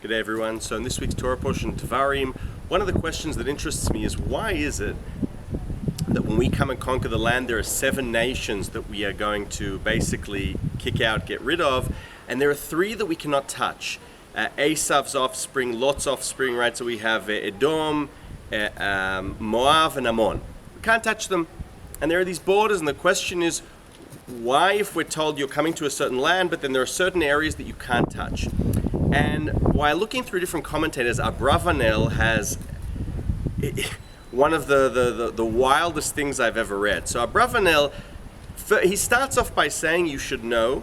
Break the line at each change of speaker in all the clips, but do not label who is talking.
G'day everyone. So in this week's Torah portion, Devarim, one of the questions that interests me is why is it that when we come and conquer the land, there are 7 nations that we are going to basically kick out, get rid of, and there are 3 that we cannot touch. Esav's offspring, Lot's offspring, right? So we have Edom, Moab, and Ammon. We can't touch them. And there are these borders, and the question is, why, if we're told you're coming to a certain land, but then there are certain areas that you can't touch? And while looking through different commentators, Abravanel has one of the wildest things I've ever read. So Abravanel, he starts off by saying you should know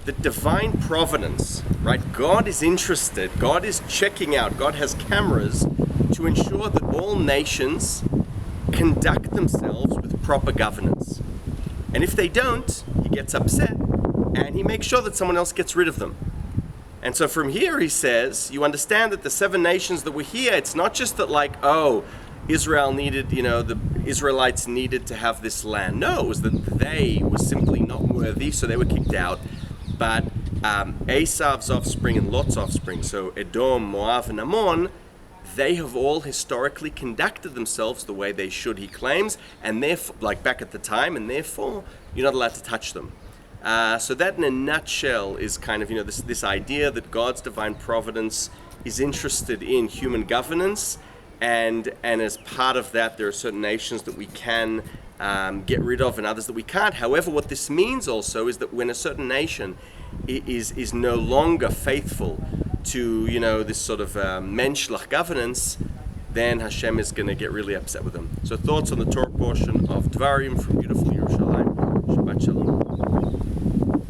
that divine providence, right? God is interested, God is checking out, God has cameras to ensure that all nations conduct themselves with proper governance. And if they don't, he gets upset and he makes sure that someone else gets rid of them. And so from here he says, you understand that the 7 nations that were here, it's not just that Israel needed, the Israelites needed to have this land. No, it was that they were simply not worthy, so they were kicked out. But Esav's offspring and Lot's offspring, so Edom, Moab, and Ammon, they have all historically conducted themselves the way they should, he claims, and therefore, like back at the time, and therefore you're not allowed to touch them. So that in a nutshell is kind of, this idea that God's divine providence is interested in human governance, and as part of that there are certain nations that we can get rid of and others that we can't. However, what this means also is that when a certain nation is no longer faithful to, this sort of menschlich governance, then Hashem is going to get really upset with them. So thoughts on the Torah portion of Devarim from